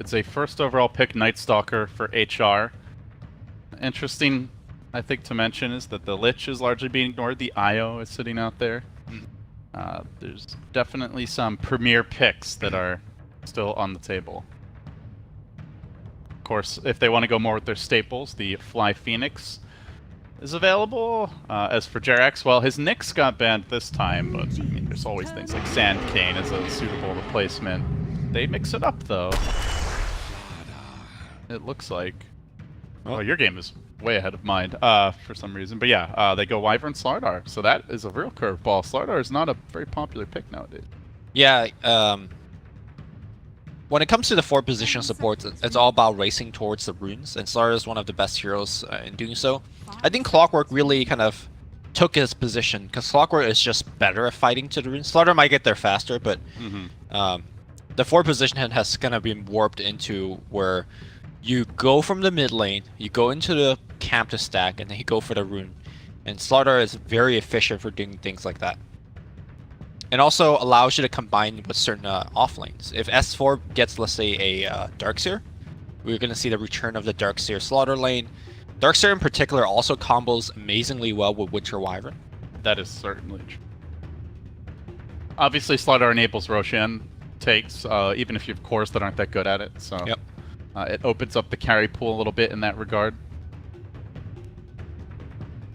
It's a first overall pick Night Stalker for HR. Interesting, I think, to mention is that the Lich is largely being ignored. The IO is sitting out there. There's definitely some premier picks that are still on the table. Of course, if they want to go more with their staples, the Fly Phoenix is available. As for Jerax, well, his Nyx got banned this time, but I mean, there's always things like Sand Cane as a suitable replacement. They mix it up, though. It looks like. Oh, your game is way ahead of mine for some reason. But yeah, they go Wyvern Slardar. So that is a real curveball. Slardar is not a very popular pick nowadays. Yeah, when it comes to the 4 position supports, it's all about racing towards the runes, and Slardar is one of the best heroes in doing so. I think Clockwork really kind of took his position, because Clockwork is just better at fighting to the runes. Slardar might get there faster, but the 4 position has kind of been warped into where you go from the mid lane, you go into the camp to stack, and then you go for the rune. And Slardar is very efficient for doing things like that. And also allows you to combine with certain off lanes. If S4 gets, let's say, a Darkseer, we're going to see the return of the Darkseer Slaughter lane. Darkseer in particular also combos amazingly well with Winter Wyvern. That is certainly true. Obviously, Slardar enables Roshan takes, even if you have cores that aren't that good at it. So. Yep. It opens up the carry pool a little bit in that regard.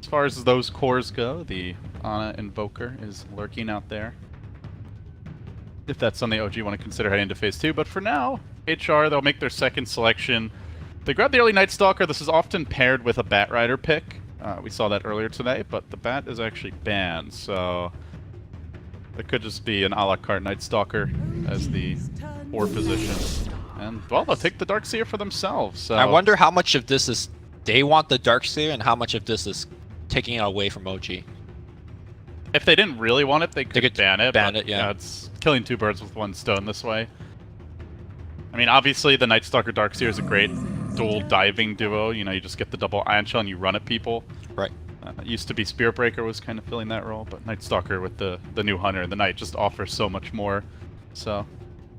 As far as those cores go, the Ana Invoker is lurking out there. If that's something OG want to consider heading into Phase 2. But for now, HR, they'll make their second selection. They grab the early Night Stalker. This is often paired with a Bat Rider pick. We saw that earlier today, but the Bat is actually banned, so it could just be an a la carte Night Stalker as the 4 position. And, well, they'll take the Darkseer for themselves. So. I wonder how much of this is they want the Darkseer and how much of this is taking it away from OG. If they didn't really want it, they could ban it. Ban it, yeah. It's killing 2 birds with 1 stone this way. I mean, obviously, the Night Stalker Darkseer is a great dual diving duo. You know, you just get the double Ion Shell and you run at people. Right. It used to be Spirit Breaker was kind of filling that role, but Night Stalker with the new Hunter and the Knight just offers so much more. So.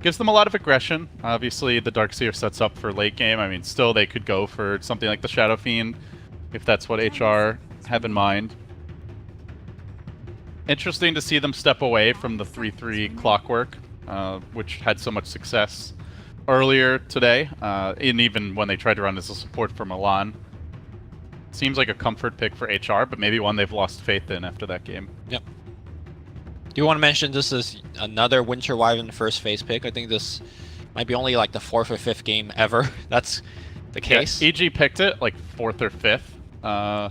Gives them a lot of aggression. Obviously, the Darkseer sets up for late game. I mean, still they could go for something like the Shadow Fiend, if that's what HR have in mind. Interesting to see them step away from the 3-3 Clockwork, which had so much success earlier today, and even when they tried to run as a support for Milan. Seems like a comfort pick for HR, but maybe one they've lost faith in after that game. Yep. Do you want to mention this is another Winter Wyvern first phase pick? I think this might be only like the 4th or 5th game ever. That's the case. Yeah, EG picked it like 4th or 5th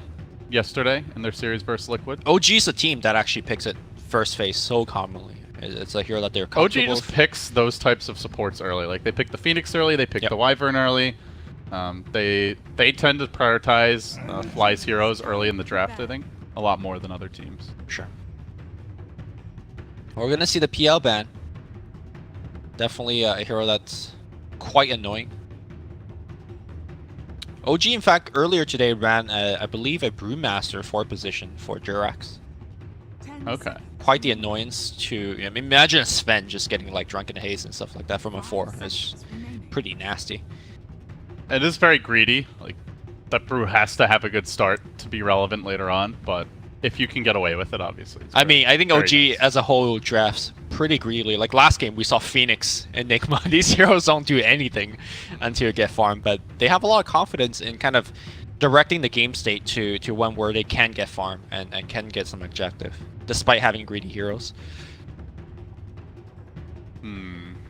yesterday in their series versus Liquid. OG is a team that actually picks it first phase so commonly. It's a hero that they're comfortable. OG just picks those types of supports early. Like they pick the Phoenix early, they pick the Wyvern early. They tend to prioritize Fly's heroes early in the draft, I think, a lot more than other teams. Sure. We're going to see the PL ban. Definitely a hero that's quite annoying. OG, in fact, earlier today ran, I believe, a Brewmaster 4 position for Jerax. Okay. Quite the annoyance to... I mean, imagine Sven just getting like Drunken Haze and stuff like that from a 4. It's pretty nasty. It is very greedy. Like, that Brew has to have a good start to be relevant later on, but... if you can get away with it, obviously. I mean, I think OG nice. as a whole drafts pretty greedily. Like last game, we saw Phoenix and Enigma. These heroes don't do anything until you get farmed, but they have a lot of confidence in kind of directing the game state to one where they can get farm and can get some objective, despite having greedy heroes.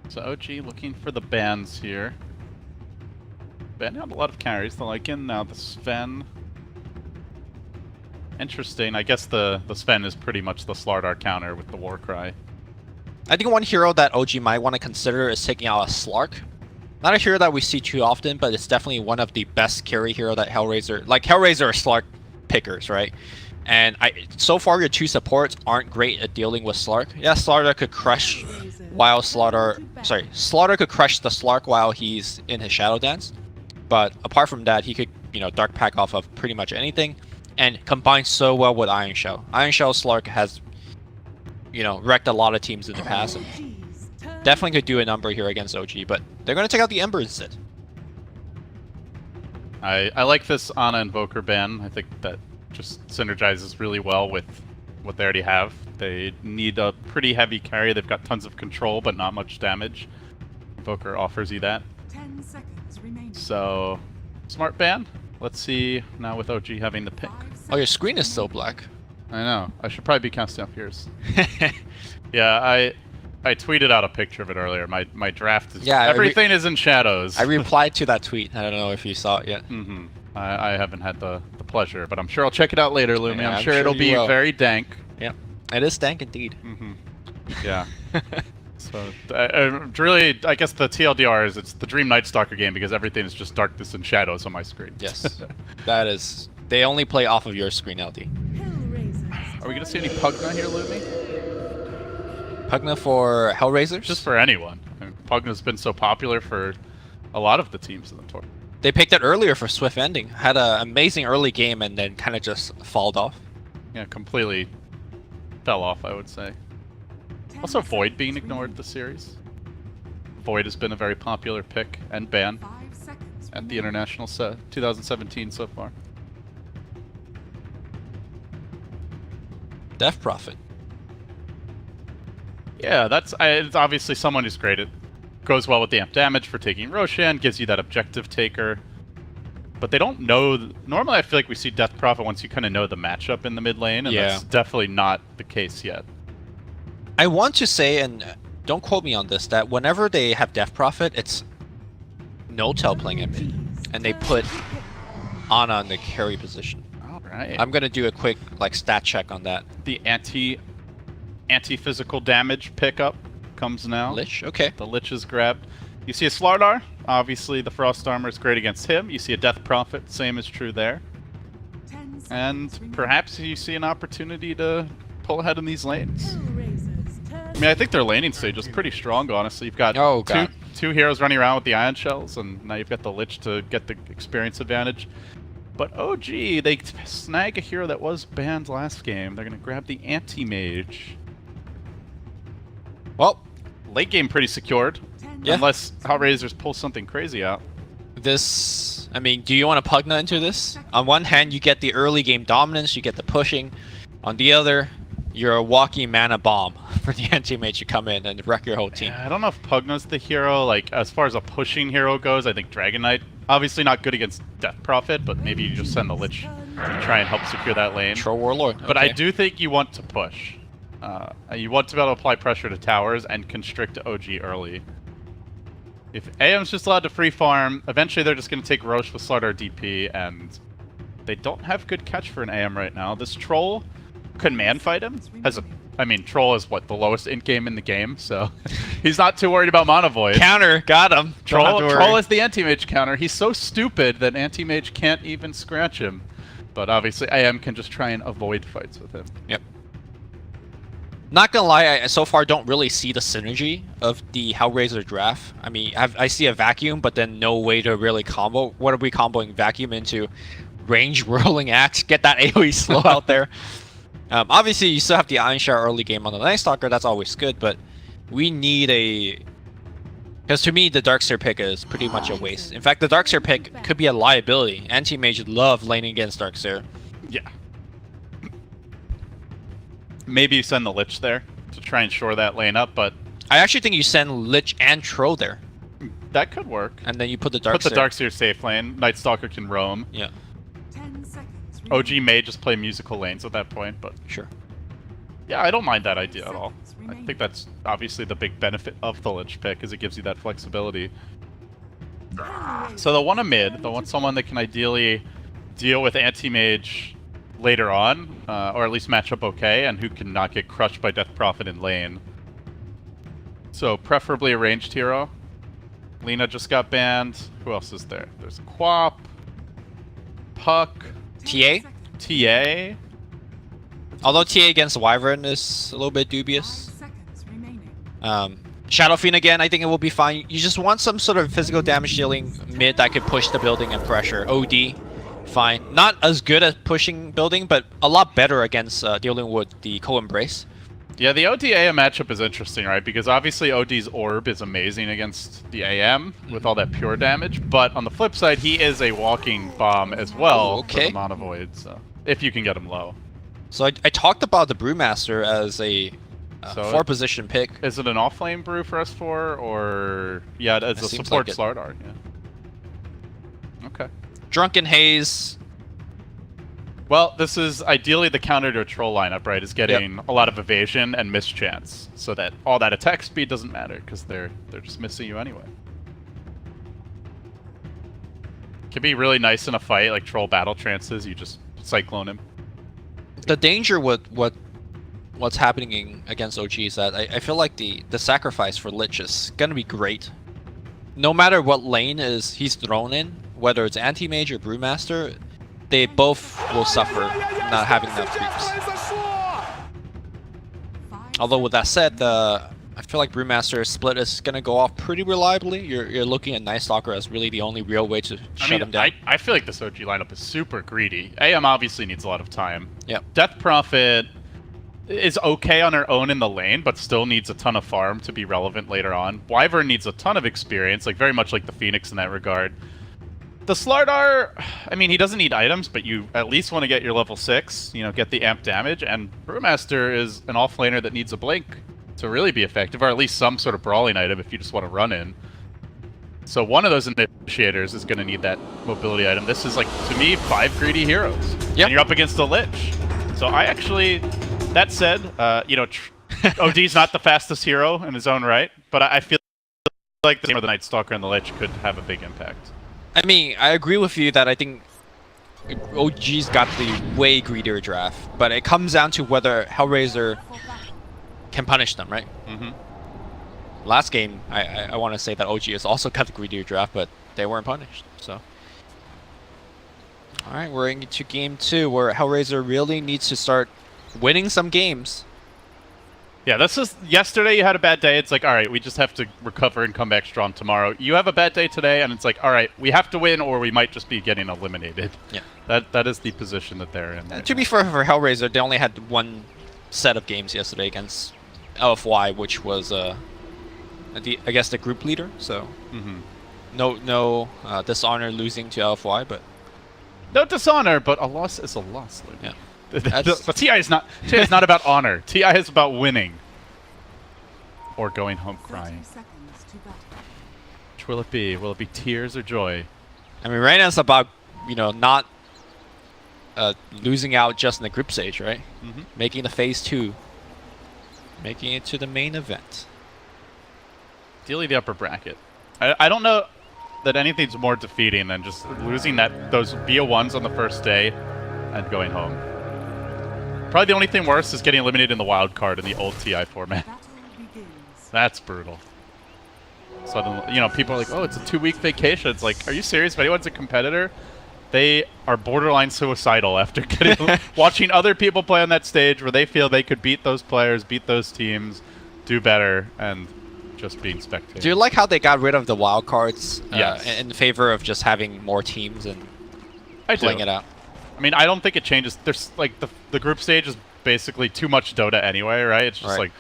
So OG looking for the bans here. Banning out a lot of carries. The Lycan, now the Sven. Interesting. I guess the Sven is pretty much the Slardar counter with the Warcry. I think one hero that OG might want to consider is taking out a Slark. Not a hero that we see too often, but it's definitely one of the best carry hero that HellRaiser... Like, HellRaiser are Slark pickers, right? And so far, your 2 supports aren't great at dealing with Slark. Yeah, Slardar could crush while Slaughter could crush the Slark while he's in his Shadow Dance. But apart from that, he could, you know, Dark Pack off of pretty much anything. And combines so well with Iron Shell. Iron Shell Slark has, you know, wrecked a lot of teams in the past. And definitely could do a number here against OG, but they're going to take out the Ember instead. I like this Ana Invoker ban. I think that just synergizes really well with what they already have. They need a pretty heavy carry. They've got tons of control, but not much damage. Invoker offers you that. 10 seconds remaining. So, smart ban. Let's see now with OG having the pick. Oh, your screen is still black. I know. I should probably be casting up yours. Yeah, I tweeted out a picture of it earlier. My draft is everything is in shadows. I replied to that tweet. I don't know if you saw it yet. Mm-hmm. I haven't had the pleasure, but I'm sure I'll check it out later, Lumi. Yeah, I'm sure it'll be very dank. Yeah, it is dank indeed. Mm-hmm. Yeah. So, really, I guess the TLDR is it's the Dream Night Stalker game because everything is just darkness and shadows on my screen. Yes, that is. They only play off of your screen, LD. Are we gonna see any Pugna here, Lumi? Pugna for HellRaisers? Just for anyone. I mean, Pugna's been so popular for a lot of the teams in the tournament. They picked it earlier for Swift Ending. Had an amazing early game and then kind of just falled off. Yeah, completely fell off, I would say. Also, Void being ignored this series. Void has been a very popular pick and ban at the International 2017 so far. Death Prophet. Yeah, it's obviously someone who's great. It goes well with the amp damage for taking Roshan, gives you that objective taker. But they don't know... Normally I feel like we see Death Prophet once you kind of know the matchup in the mid lane, and that's definitely not the case yet. I want to say, and don't quote me on this, that whenever they have Death Prophet, it's No-Tel playing at mid. And they put Ana in the carry position. Alright. I'm going to do a quick stat check on that. The anti-physical damage pickup comes now. Lich, okay. The Lich is grabbed. You see a Slardar. Obviously, the Frost Armor is great against him. You see a Death Prophet. Same is true there. And perhaps you see an opportunity to pull ahead in these lanes. I mean, I think their laning stage is pretty strong, honestly. You've got two heroes running around with the Ion Shells, and now you've got the Lich to get the experience advantage. But OG, they snag a hero that was banned last game. They're going to grab the Anti-Mage. Well, late game pretty secured. Yeah. Unless HellRaisers pull something crazy out. This, I mean, do you want to Pugna into this? On one hand, you get the early game dominance, you get the pushing. On the other, you're a walking mana bomb for the anti-mage to come in and wreck your whole team. Yeah, I don't know if Pugna's the hero. Like, as far as a pushing hero goes, I think Dragon Knight, obviously not good against Death Prophet, but maybe you just send the Lich to try and help secure that lane. Troll Warlord. But I do think you want to push. You want to be able to apply pressure to towers and constrict OG early. If AM's just allowed to free farm, eventually they're just going to take Roche with Slardar DP, and they don't have good catch for an AM right now. This Troll can man fight him. I mean, Troll is what, the lowest int game in the game, so he's not too worried about Mana Void. Counter, got him. Troll is the anti-mage counter. He's so stupid that anti-mage can't even scratch him. But obviously AM can just try and avoid fights with him. Yep. Not gonna lie, I so far don't really see the synergy of the HellRaiser draft. I mean, I see a vacuum, but then no way to really combo. What are we comboing vacuum into? Range Whirling Axe, get that AoE slow out there. Obviously, you still have the Iron Shower early game on the Night Stalker, that's always good, but we need a... Because to me, the Darkseer pick is pretty much a waste. In fact, the Darkseer pick could be a liability. Anti-Mage love laning against Darkseer. Yeah. Maybe you send the Lich there to try and shore that lane up, but... I actually think you send Lich and Troll there. That could work. And then you put the Darkseer. Put the Darkseer safe lane. Night Stalker can roam. Yeah. 10 seconds OG may just play musical lanes at that point, but... Sure. Yeah, I don't mind that idea at all. I think that's obviously the big benefit of the Lich pick, is it gives you that flexibility. So they'll want a mid. They'll want someone that can ideally deal with anti-mage later on, or at least match up okay, and who can not get crushed by Death Prophet in lane. So preferably a ranged hero. Lina just got banned. Who else is there? There's Quap, Puck, TA? TA. Although TA against Wyvern is a little bit dubious. Shadow Fiend again, I think it will be fine. You just want some sort of physical damage dealing mid that could push the building and pressure. OD, fine. Not as good at pushing building, but a lot better against dealing with the co-embrace. Yeah, the OD AM matchup is interesting, right? Because obviously OD's orb is amazing against the AM with all that pure damage, but on the flip side, he is a walking bomb as well for the Mana Void, so if you can get him low. So I talked about the Brewmaster as a So 4-position pick. Is it an off-lane brew for S4, or yeah, as a support like Slardar? Yeah. Okay. Drunken Haze. Well, this is ideally the counter to a troll lineup, right? Is getting a lot of evasion and mischance, so that all that attack speed doesn't matter because they're just missing you anyway. Could be really nice in a fight, like troll battle trances. You just cyclone him. The danger with what's happening against OG is that I feel like the sacrifice for Lich is gonna be great. No matter what lane he's thrown in, whether it's anti-mage or Brewmaster, they both will suffer not having enough creeps. Although with that said, I feel like Brewmaster split is gonna go off pretty reliably. You're looking at Night Stalker as really the only real way to shut him down. I feel like this OG lineup is super greedy. AM obviously needs a lot of time. Yep. Death Prophet is okay on her own in the lane, but still needs a ton of farm to be relevant later on. Wyvern needs a ton of experience, like very much like the Phoenix in that regard. The Slardar, I mean, he doesn't need items, but you at least want to get your level 6, you know, get the amp damage, and Brewmaster is an offlaner that needs a blink to really be effective, or at least some sort of brawling item if you just want to run in. So one of those initiators is going to need that mobility item. This is, like, to me, 5 greedy heroes. Yep. And you're up against a Lich. So I actually, that said, you know, OD's not the fastest hero in his own right, but I feel like the Night Stalker and the Lich could have a big impact. I mean, I agree with you that I think OG's got the way greedier draft, but it comes down to whether HellRaiser can punish them, right? Mm-hmm. Last game, I want to say that OG has also got the greedier draft, but they weren't punished, so. Alright, we're into game 2, where HellRaiser really needs to start winning some games. Yeah, this is, yesterday you had a bad day, it's like, alright, we just have to recover and come back strong tomorrow. You have a bad day today, and it's like, alright, we have to win, or we might just be getting eliminated. Yeah. That is the position that they're in. To be fair for HellRaiser, they only had one set of games yesterday against LFY, which was, I guess, the group leader, so... No dishonor losing to LFY, but... No dishonor, but a loss is a loss, Luke. Yeah. But TI is not about honor. TI is about winning. Or going home crying. Which will it be? Will it be tears or joy? I mean, right now it's about, you know, not losing out just in the group stage, right? Making the phase 2. Making it to the main event. Ideally the upper bracket. I don't know that anything's more defeating than just losing those BO1s on the first day and going home. Probably the only thing worse is getting eliminated in the wild card in the old TI format. That's brutal. Suddenly, you know, people are like, oh, it's a 2-week vacation. It's like, are you serious? If anyone's a competitor, they are borderline suicidal after watching other people play on that stage where they feel they could beat those players, beat those teams, do better, and just being spectators. Do you like how they got rid of the wild cards yes. in favor of just having more teams and playing it out? I mean, I don't think it changes. There's like the group stage is basically too much Dota anyway, right? It's just like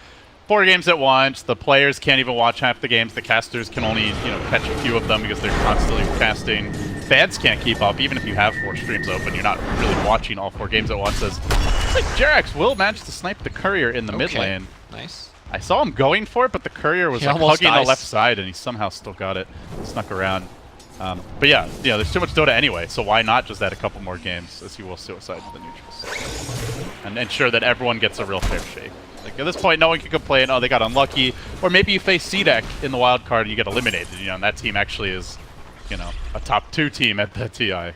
4 games at once. The players can't even watch half the games. The casters can only, you know, catch a few of them because they're constantly casting. Fans can't keep up. Even if you have 4 streams open, you're not really watching all 4 games at once. It's like Jerax will manage to snipe the courier in the mid lane. Nice. I saw him going for it, but the courier was like hugging the left side, and he somehow still got it. Snuck around. But yeah, there's too much Dota anyway, so why not just add a couple more games, as you will suicide to the neutrals. And ensure that everyone gets a real fair shake. Like, at this point, no one can complain, oh, they got unlucky. Or maybe you face C-Deck in the wild card and you get eliminated, you know, and that team actually is, you know, a top 2 team at the TI.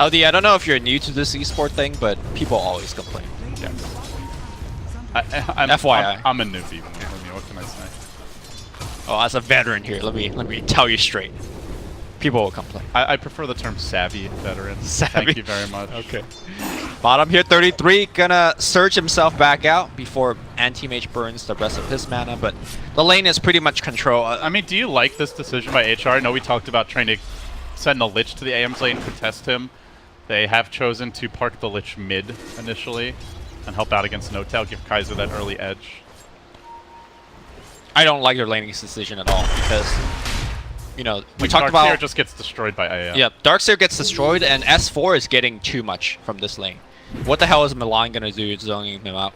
LD, I don't know if you're new to this esport thing, but people always complain. Yeah. FYI. I'm a newbie. What can I say? Oh, as a veteran here, let me tell you straight. People will complain. I prefer the term savvy veteran. Savvy. Thank you very much. Okay. Bottom here, 33, gonna surge himself back out before anti-mage burns the rest of his mana, but the lane is pretty much control. I mean, do you like this decision by HR? I know we talked about trying to send the Lich to the AM's lane to test him. They have chosen to park the Lich mid initially. and help out against No-Tail, give Kaiser that early edge. I don't like their laning decision at all because, you know, we Like talked about... Darkseer just gets destroyed by AM. Yeah, Darkseer gets destroyed, and S4 is getting too much from this lane. What the hell is Milan gonna do zoning him out?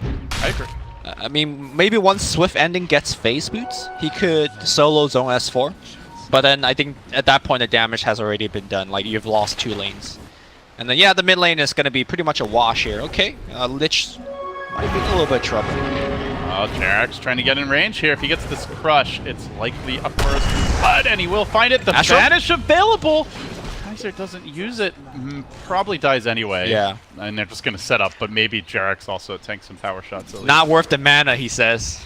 I agree. I mean, maybe once Swift Ending gets phase boots, he could solo zone S4. But then I think at that point the damage has already been done. Like, you've lost 2 lanes. And then, yeah, the mid lane is gonna be pretty much a wash here. Okay, Lich might be in a little bit of trouble. Oh, JerAx trying to get in range here. If he gets this crush, it's likely a first blood, and he will find it. The Astro? Vanish available! Kaiser doesn't use it. Probably dies anyway. Yeah. And they're just going to set up, but maybe JerAx also tanks some tower shots. At least. Not worth the mana, he says.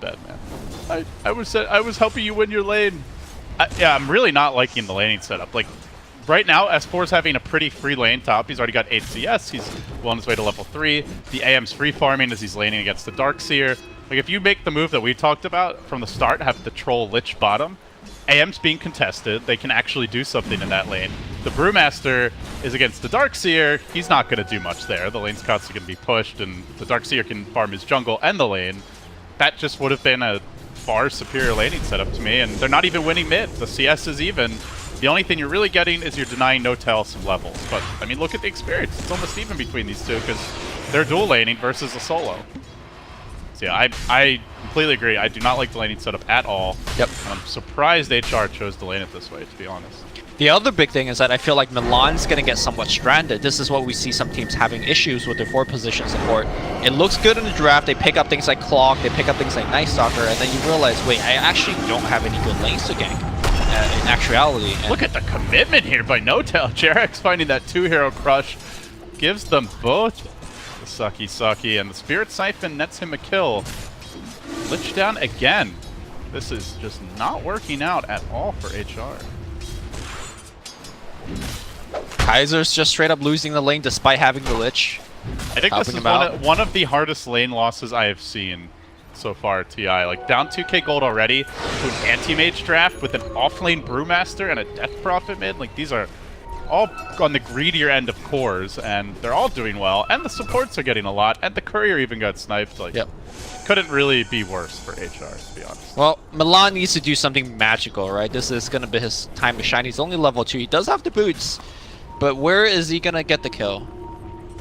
Bad man. I was helping you win your lane. Yeah, I'm really not liking the laning setup. Like, right now, S4's having a pretty free lane top. He's already got 8 CS. He's well on his way to level 3. The AM's free farming as he's laning against the Darkseer. Like, if you make the move that we talked about from the start, have the troll Lich bottom, AM's being contested. They can actually do something in that lane. The Brewmaster is against the Darkseer. He's not going to do much there. The lane's constantly going to be pushed, and the Darkseer can farm his jungle and the lane. That just would have been a far superior laning setup to me, and they're not even winning mid. The CS is even. The only thing you're really getting is you're denying No-Tail some levels. But, I mean, look at the experience. It's almost even between these two, because they're dual laning versus a solo. So yeah, I completely agree. I do not like the laning setup at all. Yep. And I'm surprised HR chose to lane it this way, to be honest. The other big thing is that I feel like Milan's going to get somewhat stranded. This is what we see some teams having issues with their 4 position support. It looks good in the draft. They pick up things like Clock, they pick up things like Night Stalker, and then you realize, wait, I actually don't have any good lanes to gank in actuality. And look at the commitment here by No-Tail. JerAx finding that 2-hero crush gives them both the sucky, and the Spirit Siphon nets him a kill. Lich down again. This is just not working out at all for HR. Kaiser's just straight up losing the lane despite having the Lich. I think this is one of the hardest lane losses I have seen so far at TI. Like, down 2k gold already to an anti-mage draft with an off-lane Brewmaster and a Death Prophet mid. Like, these are all on the greedier end of cores, and they're all doing well. And the supports are getting a lot, and the courier even got sniped. Like, yep. Couldn't really be worse for HR, to be honest. Well, Milan needs to do something magical, right? This is going to be his time to shine. He's only level 2. He does have the boots, but where is he going to get the kill?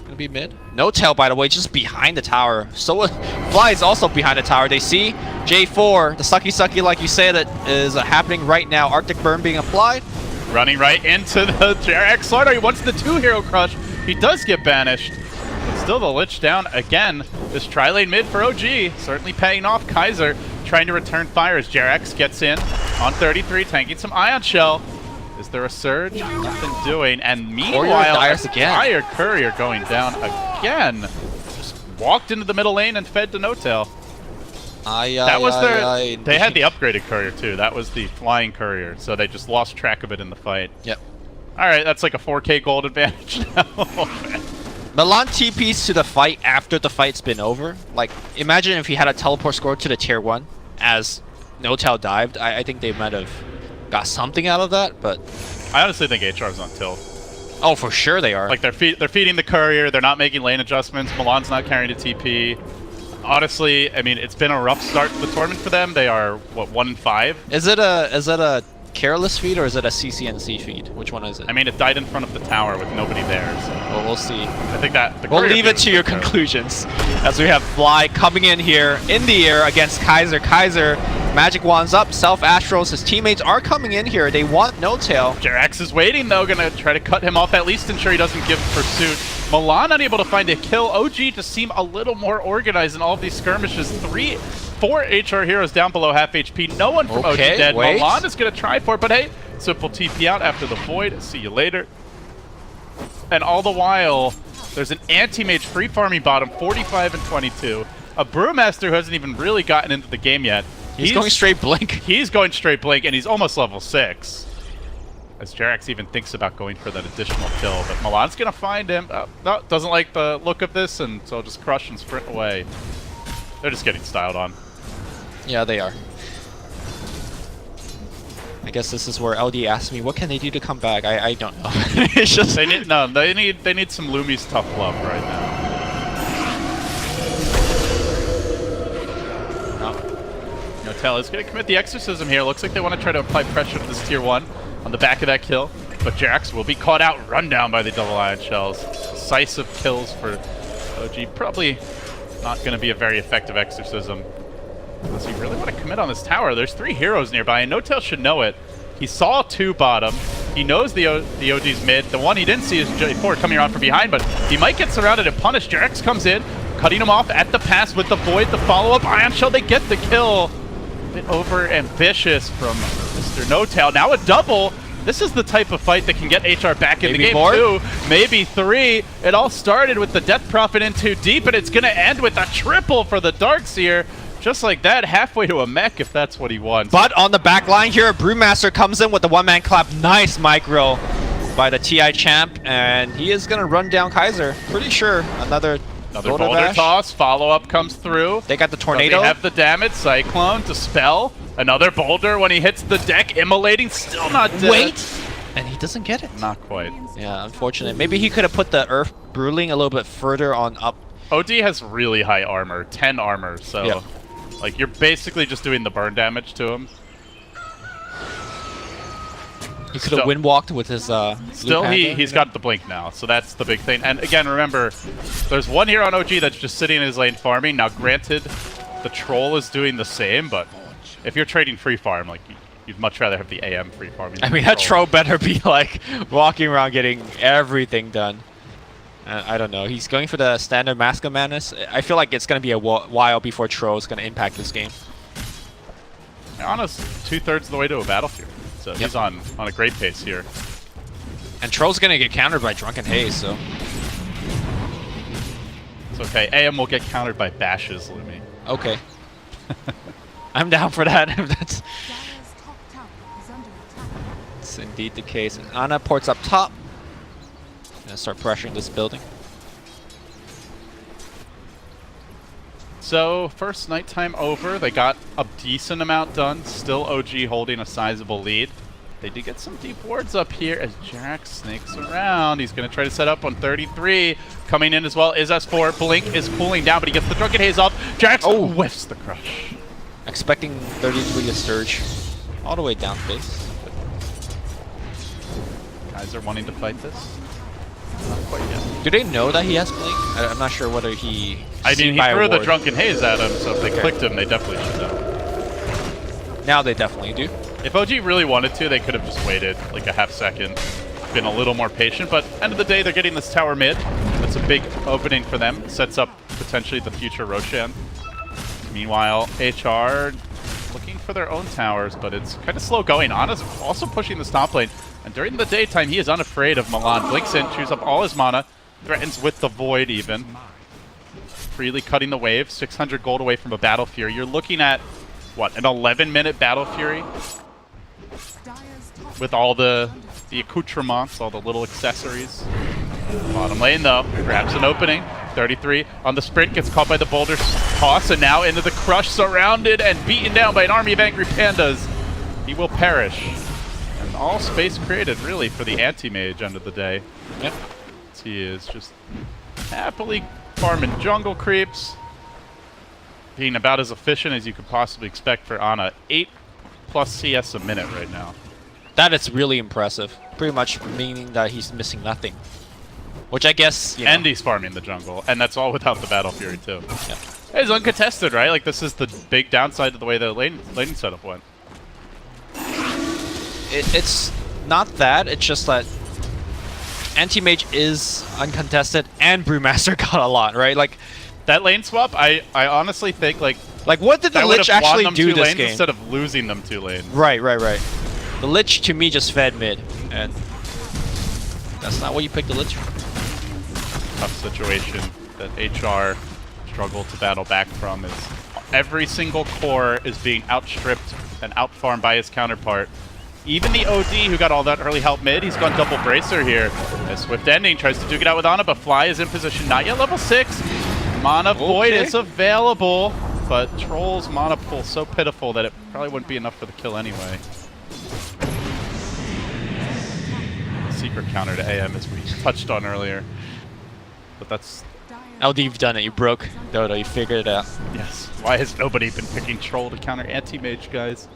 Gonna be mid? No-Tail, by the way, just behind the tower. So Fly is also behind the tower. They see J4, the sucky like you say, that is happening right now. Arctic Burn being applied. Running right into the JerAx Slardar. He wants the 2-hero crush. He does get banished. But still the Lich down again. This tri-lane mid for OG. Certainly paying off. Kaiser trying to return fire as JerAx gets in on 33, tanking some Ion Shell. Is there a surge? Nothing doing. And meanwhile, Fire Courier going down again. Just walked into the middle lane and fed to No-Tail. That was their... They had the upgraded courier too. That was the flying courier. So they just lost track of it in the fight. Yep. Alright, that's like a 4k gold advantage now. Milan TPs to the fight after the fight's been over. Like, imagine if he had a teleport score to the tier 1 as No-Tail dived. I think they might have got something out of that, but... I honestly think HR's on tilt. Oh, for sure they are. Like, they're feeding the courier. They're not making lane adjustments. Milan's not carrying a TP. Honestly, I mean, it's been a rough start to the tournament for them. They are, what, 1-5? Is it a careless feed or is it a CCNC feed? Which one is it? I mean, it died in front of the tower with nobody there, so... Well, we'll see. I think that... We'll leave it to your conclusions. As we have Fly coming in here in the air against Kaiser. Kaiser, magic wands up, self-astros. His teammates are coming in here. They want No-Tail. JerAx is waiting, though. Gonna try to cut him off, at least ensure he doesn't give pursuit. Milan unable to find a kill. OG just seem a little more organized in all of these skirmishes. 4 HR heroes down below half HP. No one from OG dead. Wait. Milan is going to try for it, but hey, simple TP out after the void. See you later. And all the while, there's an anti-mage free farming bottom, 45 and 22. A Brewmaster who hasn't even really gotten into the game yet. He's going straight Blink. He's going straight Blink, and he's almost level 6. As JerAx even thinks about going for that additional kill, but Milan's going to find him. No, doesn't like the look of this, and so just crush and sprint away. They're just getting styled on. Yeah, they are. I guess this is where LD asked me, what can they do to come back? I don't know. It's just They need some Lumi's tough love right now. Notel is going to commit the exorcism here. Looks like they want to try to apply pressure to this tier 1 on the back of that kill. But Jax will be caught out, run down by the double ion shells. Decisive kills for OG. Probably not going to be a very effective exorcism. Unless you really want to commit on this tower. There's 3 heroes nearby, and Notel should know it. He saw 2 bottom. He knows the OG's mid. The one he didn't see is J4 coming around from behind, but he might get surrounded and punished. Jax comes in, cutting him off at the pass with the Void, the follow-up. Ion Shell, they get the kill. A bit over-ambitious from Mr. Notel. Now a double. This is the type of fight that can get HR back in the game. More? 2, maybe 3. It all started with the Death Prophet in too deep, and it's going to end with a triple for the Darkseer. Just like that, halfway to a mech if that's what he wants. But on the back line here, Brewmaster comes in with the one-man clap. Nice micro by the TI champ, and he is going to run down Kaiser. Pretty sure. Another boulder toss, follow-up comes through. They got the tornado. They have the damage, Cyclone, Dispel. Another boulder when he hits the deck, immolating, still not dead. Wait! And he doesn't get it. Not quite. Yeah, unfortunate. Maybe he could have put the Earth Bruling a little bit further on up. OD has really high armor, 10 armor, so... Yep. Like, you're basically just doing the burn damage to him. He could have wind-walked with his Still, he's got the blink now, so that's the big thing. And again, remember, there's one here on OG that's just sitting in his lane farming. Now, granted, the troll is doing the same, but if you're trading free farm, like, you'd much rather have the AM free farming. I mean, that troll better be, like, walking around getting everything done. I don't know. He's going for the standard Mask of Madness. I feel like it's going to be a while before Troll is going to impact this game. Honest, 2/3 of the way to a battlefield. So he's on a great pace here. And Troll's going to get countered by Drunken Haze, so... It's okay. AM will get countered by bashes, Lumi. Okay. I'm down for that. That's indeed the case. And Ana ports up top. Gonna start pressuring this building. So, first nighttime over. They got a decent amount done. Still OG holding a sizable lead. They did get some deep wards up here as Jax snakes around. He's going to try to set up on 33. Coming in as well is S4. Blink is cooling down, but he gets the Drunken Haze off. Jax whiffs the crush. Expecting 33 to surge all the way down base. Kaiser wanting to fight this. Not quite yet. Do they know that he has Blink? I'm not sure whether he... I mean, he threw the Drunken Haze at him, so if they clicked him, they definitely should have. Now they definitely do. If OG really wanted to, they could have just waited like a half second, been a little more patient, but end of the day, they're getting this tower mid. That's a big opening for them. It sets up potentially the future Roshan. Meanwhile, HR looking for their own towers, but it's kind of slow going. Ana's also pushing the top lane. And during the daytime, he is unafraid of Milan. Blinks in, chews up all his mana, threatens with the Void even. Freely cutting the wave, 600 gold away from a Battle Fury. You're looking at, what, an 11-minute Battle Fury? With all the accoutrements, all the little accessories. Bottom lane, though, grabs an opening. 33 on the sprint, gets caught by the boulder toss, and now into the crush, surrounded and beaten down by an army of angry pandas. He will perish. And all space created, really, for the anti-mage end of the day. Yep. He is just happily farming jungle creeps. Being about as efficient as you could possibly expect for Ana. 8+ CS a minute right now. That is really impressive. Pretty much meaning that he's missing nothing. Which I guess, And he's farming the jungle, and that's all without the Battle Fury, too. Yeah. It's uncontested, right? Like, this is the big downside to the way the laning setup went. It's not that, it's just that Anti-Mage is uncontested, and Brewmaster got a lot, right? Like, that lane swap, I honestly think, like what did the Lich actually do this game? Instead of losing them 2 lanes. Right. The Lich, to me, just fed mid, and that's not what you picked the Lich for. Tough situation that HR struggled to battle back from is every single core is being outstripped and outfarmed by his counterpart. Even the OD who got all that early help mid, he's gone double bracer here. As Swift Ending tries to duke it out with Ana, but Fly is in position, not yet level 6. Mana Void is available, but Troll's mana pool so pitiful that it probably wouldn't be enough for the kill anyway. Secret counter to AM as we touched on earlier. But that's... LD, you've done it. You broke Dota. You figured it out. Yes. Why has nobody been picking Troll to counter anti-mage, guys?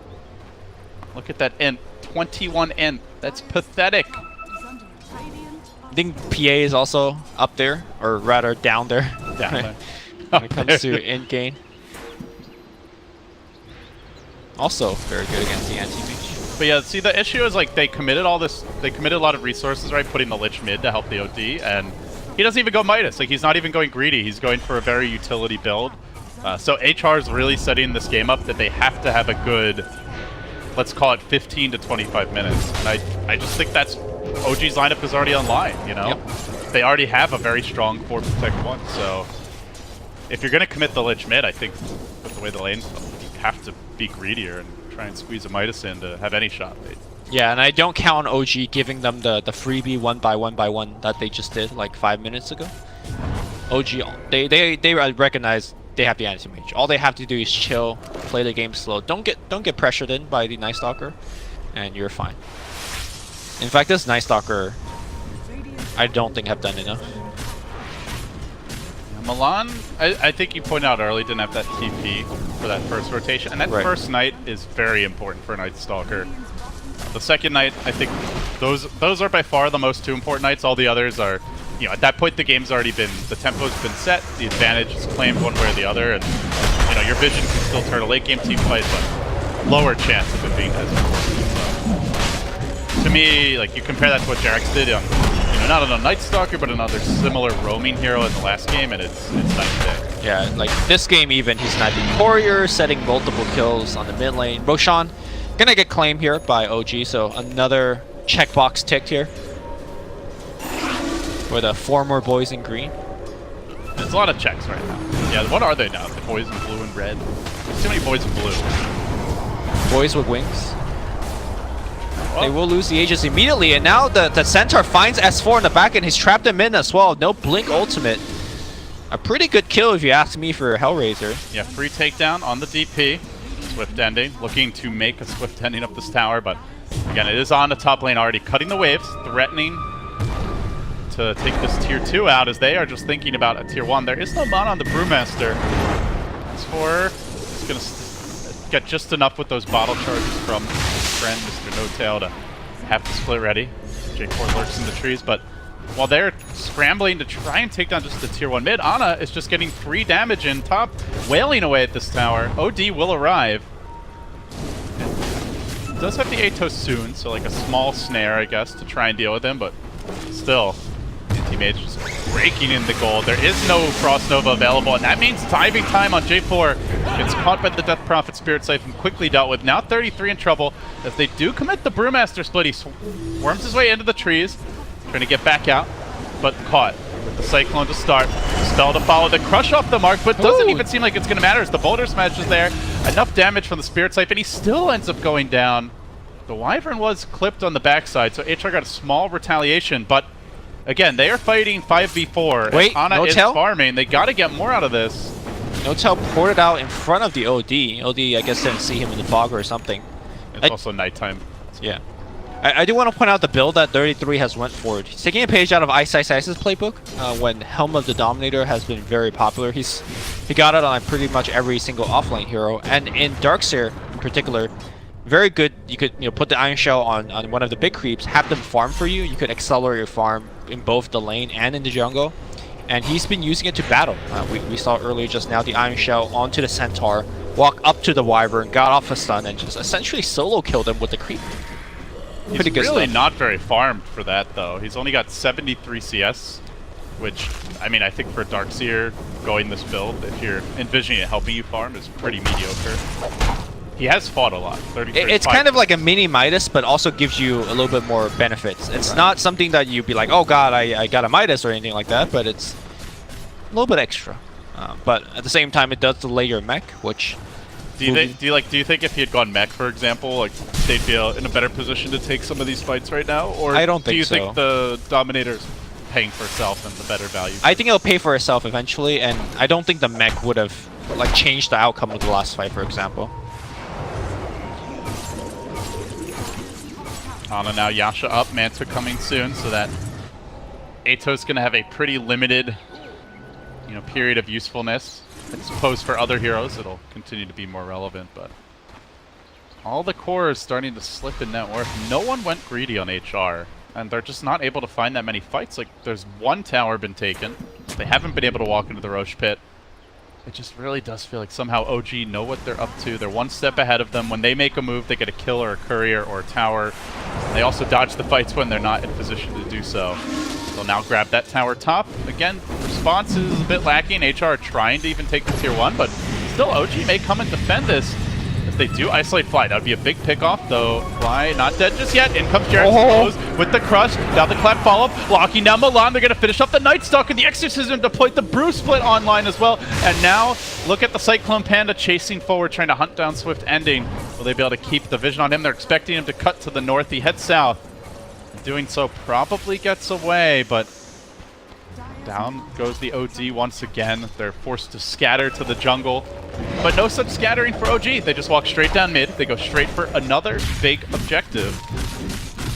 Look at that int. 21 int. That's pathetic. I think PA is also up there, or rather down there. Down there. When it comes to int gain. Also very good against the anti-mage. But yeah, see, the issue is like they committed all this. They committed a lot of resources, right? Putting the Lich mid to help the OD, and he doesn't even go Midas. Like, he's not even going greedy. He's going for a very utility build. So HR is really setting this game up that they have to have a good, let's call it 15 to 25 minutes. And I just think that's OG's lineup is already online, you know? Yep. They already have a very strong 4 Protect 1, so if you're going to commit the Lich mid, I think with the way the lane's you have to be greedier and try and squeeze a Midas in to have any shot. Yeah, and I don't count on OG giving them the freebie 1x1x1 that they just did like 5 minutes ago. OG, they recognize they have the anti-mage. All they have to do is chill, play the game slow. Don't get pressured in by the Night Stalker, and you're fine. In fact, this Night Stalker, I don't think have done enough. Milan, I think you pointed out early, didn't have that TP for that first rotation, and that first Knight is very important for a Night Stalker. The second Knight, I think those are by far the most 2 important Knights. All the others are, you know, at that point the game's already been, the tempo's been set, the advantage is claimed one way or the other, and you know, your vision can still turn a late game team fight, but lower chance of it being as important. So, to me, like, you compare that to what Jarex did on, you know, not on a Night Stalker, but another similar roaming hero in the last game, and it's night and day. Yeah, like this game even, he's sniping Courier, setting multiple kills on the mid lane. Roshan gonna get claimed here by OG, so another checkbox ticked here for the 4 more boys in green. There's a lot of checks right now. Yeah, what are they now? The boys in blue and red? There's too many boys in blue. Boys with wings. Well, They will lose the Aegis immediately, and now the Centaur finds S4 in the back, and he's trapped him in as well. No Blink ultimate. A pretty good kill if you ask me for HellRaiser. yeah, free takedown on the DP. Swift ending. Looking to make a swift ending up this tower, but again, it is on the top lane already, cutting the waves, threatening to take this tier 2 out as they are just thinking about a tier 1. There is no mana on the Brewmaster. S4 is going to get just enough with those bottle charges from his friend, Mr. No-Tail, to have the split ready. J4 lurks in the trees, but while they're scrambling to try and take down just the tier 1 mid, Ana is just getting free damage in top, wailing away at this tower. OD will arrive. It does have the Atos soon, so like a small snare, I guess, to try and deal with him, but still, anti-mage just breaking in the gold. There is no Frost Nova available, and that means diving time on J4. Gets caught by the Death Prophet Spirit Siphon, quickly dealt with. Now 33 in trouble as they do commit the Brewmaster split. He worms his way into the trees, trying to get back out, but caught with the Cyclone to start. Spell to follow, the crush off the mark, but doesn't even seem like it's going to matter as the Boulder Smash is there. Enough damage from the Spirit Siphon, he still ends up going down. The Wyvern was clipped on the backside, so HR got a small retaliation, but again, they are fighting 5v4. Wait, Ana is No-Tail? farming. They got to get more out of this. No-Tail poured it out in front of the OD. OD, I guess, didn't see him in the fog or something. It's also nighttime. Yeah. I do want to point out the build that 33 has went for. He's taking a page out of Ice Ice's playbook when Helm of the Dominator has been very popular. He got it on pretty much every single offlane hero, and in Darkseer in particular, very good. You could put the Iron Shell on one of the big creeps, have them farm for you. You could accelerate your farm in both the lane and in the jungle, and he's been using it to battle. We saw earlier just now the Iron Shell onto the Centaur, walk up to the Wyvern, got off a stun, and just essentially solo killed him with the creep. He's really not very farmed for that, though. He's only got 73 CS, which, I mean, I think for Darkseer, going this build, if you're envisioning it helping you farm, is pretty mediocre. He has fought a lot. 33. It's kind of like a mini Midas, but also gives you a little bit more benefits. It's not something that you'd be like, oh god, I got a Midas or anything like that, but it's a little bit extra. But at the same time, it does delay your mech, which... Do you think if he had gone mech, for example, like they'd be in a better position to take some of these fights right now? Or I don't think do you so. think the Dominator's paying for itself and the better value? I think it'll pay for itself eventually, and I don't think the mech would have like changed the outcome of the last fight, for example. Ana now, Yasha up, Manta coming soon, so that Ato's going to have a pretty limited, period of usefulness. I suppose for other heroes it'll continue to be more relevant, but all the core is starting to slip in net worth. No one went greedy on HR, and they're just not able to find that many fights. Like, there's one tower been taken. They haven't been able to walk into the Roche pit. It just really does feel like somehow OG know what they're up to. They're one step ahead of them. When they make a move, they get a kill or a courier or a tower. And they also dodge the fights when they're not in position to do so. They'll now grab that tower top. Again, response is a bit lacking. HR trying to even take the tier 1, but still OG may come and defend this. If they do isolate Fly, that would be a big pick-off, though. Fly not dead just yet. In comes Jared with the crush. Now the clap follow-up. Locking down Milan. They're going to finish off the Night Stalker. The Exorcism deployed the Brew Split online as well. And now, look at the Cyclone Panda chasing forward, trying to hunt down Swift Ending. Will they be able to keep the vision on him? They're expecting him to cut to the north. He heads south. Doing so probably gets away, but down goes the OD once again. They're forced to scatter to the jungle. But no such scattering for OG. They just walk straight down mid. They go straight for another big objective.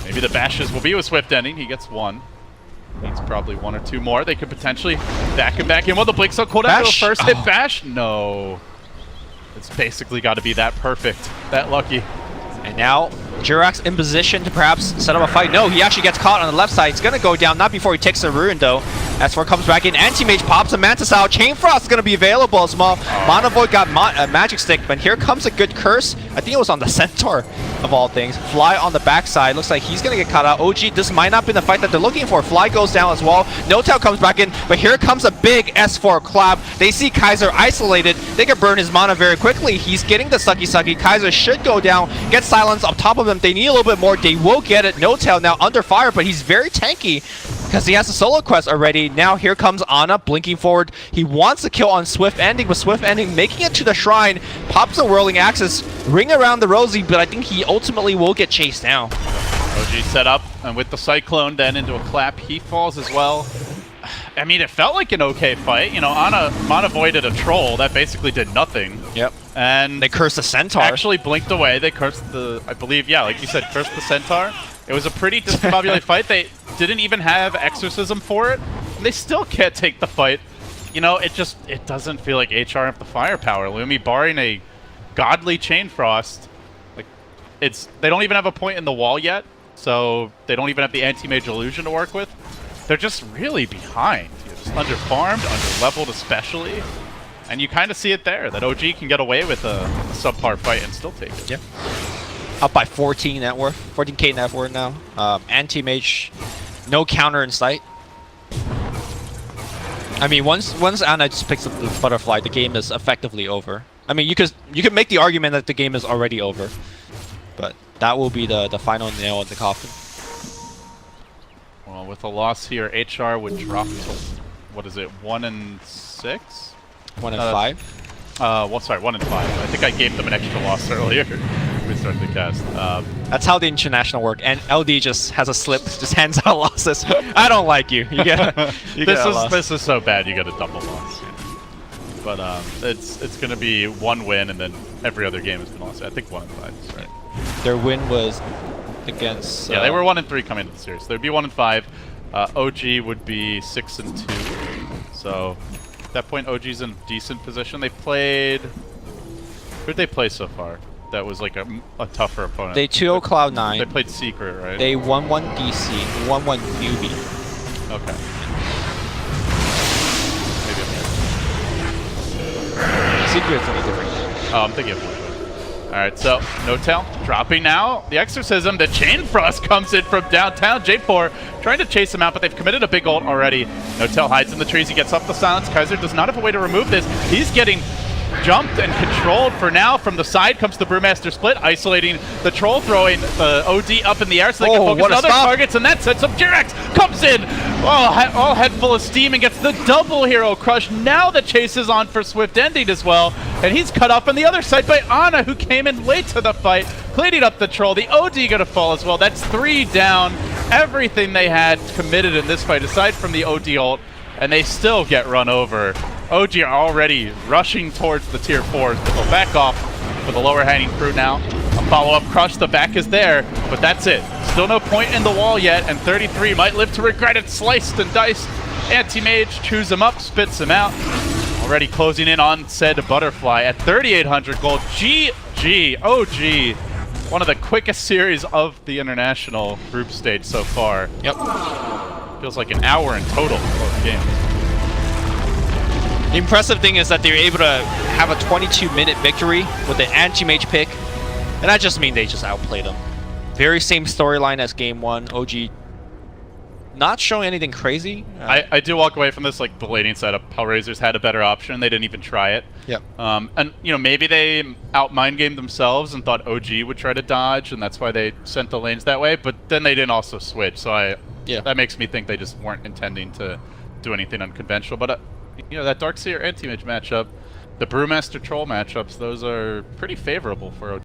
Maybe the bashes will be with Swift Ending. He gets one. Needs probably one or two more. They could potentially back him back in. Well, the Blink so cool down to a first hit bash. No. It's basically got to be that perfect, that lucky. And now Jirax in position to perhaps set up a fight. No, he actually gets caught on the left side. He's going to go down, not before he takes the Ruin though. S4 comes back in. Anti-Mage pops a Mantis out. Chain Frost is going to be available as well. Mana Void got a Magic Stick, but here comes a good curse. I think it was on the Centaur of all things. Fly on the backside. Looks like he's going to get caught out. OG, this might not be the fight that they're looking for. Fly goes down as well. No-Tail comes back in, but here comes a big S4 clap. They see Kaiser isolated. They can burn his mana very quickly. He's getting the sucky. Kaiser should go down, get silence on top of him. They need a little bit more. They will get it. No-Tail now under fire, but he's very tanky because he has a solo quest already. Now here comes Ana blinking forward. He wants to kill on Swift Ending, but Swift Ending making it to the shrine, pops a Whirling Axis, ring around the Rosie, but I think he ultimately will get chased down. OG set up, and with the Cyclone then into a clap, he falls as well. I mean, it felt like an okay fight. Ana Mana Voided a troll. That basically did nothing. Yep. And they cursed the Centaur. Actually blinked away. They cursed the, I believe, yeah, like you said, cursed the Centaur. It was a pretty discombobulated fight. They didn't even have Exorcism for it. They still can't take the fight. It doesn't feel like HR have the firepower. Lumi, barring a godly Chain Frost, they don't even have a point in the wall yet, so they don't even have the Anti-Mage Illusion to work with. They're just really behind. Just under-farmed, under-leveled especially. And you kind of see it there, that OG can get away with a subpar fight and still take it. Yeah. Up by 14 net worth, 14k net worth now. Anti-Mage, no counter in sight. I mean, once Ana just picks up the butterfly, the game is effectively over. I mean, you could make the argument that the game is already over, but that will be the final nail in the coffin. Well, with a loss here, HR would drop to, what is it, 1-6? 1-5. Sorry, 1-5. I think I gave them an extra loss earlier. We started the cast. That's how the international work. And LD just has a slip, just hands out losses. I don't like you. You get this is so bad. You get a double loss. But it's going to be one win, and then every other game has been lost. I think 1-5 is right. Their win was against. Yeah, they were 1-3 coming into the series. They'd be 1-5. OG would be 6-2. So at that point, OG's in a decent position. They played. Who'd they play so far? That was like a tougher opponent. They 2-0 Cloud9. They played Secret, right? They 1-1 DC, 1-1 Newbee. Okay. Maybe Secret's a different game. I'm thinking of Blue. Alright, so No-Tail dropping now. The Exorcism, the Chain Frost comes in from downtown. J4 trying to chase him out, but they've committed a big ult already. No-Tail hides in the trees. He gets off the silence. Kaiser does not have a way to remove this. He's getting jumped and controlled for now. From the side comes the Brewmaster Split, isolating the Troll, throwing the OD up in the air so they can focus on other targets, and that sets up Jirax. Comes in, all head full of steam, and gets the double hero crush. Now the chase is on for Swift Ending as well, and he's cut off on the other side by Ana, who came in late to the fight, cleaning up the Troll. The OD gonna fall as well. That's 3 down. Everything they had committed in this fight, aside from the OD ult, and they still get run over. OG are already rushing towards the tier 4s, but they'll back off for the lower hanging fruit now. A follow-up crush, the back is there, but that's it. Still no point in the wall yet, and 33 might live to regret it. Sliced and diced. Anti-Mage chews him up, spits him out. Already closing in on said Butterfly at 3,800 gold. GG, OG. One of the quickest series of the international group stage so far. Yep. Feels like an hour in total both games. The impressive thing is that they're able to have a 22-minute victory with the anti-mage pick, and that just means they just outplayed them. Very same storyline as game 1. OG not showing anything crazy. I do walk away from this like the laning setup. HellRaisers had a better option. They didn't even try it. Yep. And you know, maybe they out mind gamed themselves and thought OG would try to dodge, and that's why they sent the lanes that way. But then they didn't also switch, so that makes me think they just weren't intending to do anything unconventional. But you know, that Darkseer Anti-Mage matchup, the Brewmaster Troll matchups, those are pretty favorable for OG.